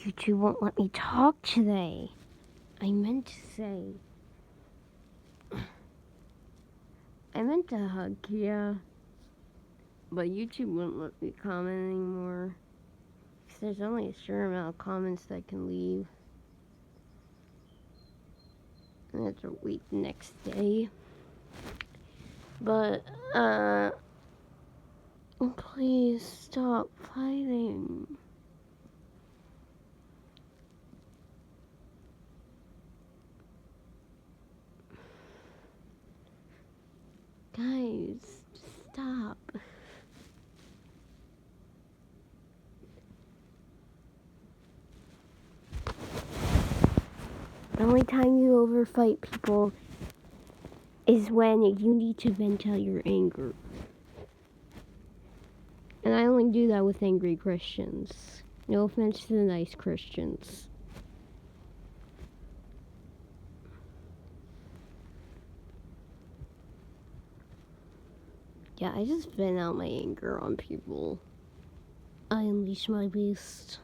YouTube won't let me talk today. I meant to hug Kiah, but YouTube wouldn't let me comment anymore. Because there's only a certain amount of comments that I can leave. And I have to wait the next day. But, please stop fighting. Guys, stop. The only time you overfight people is when you need to vent out your anger. And I only do that with angry Christians. No offense to the nice Christians. Yeah, I just vent out my anger on people. I unleash my beast.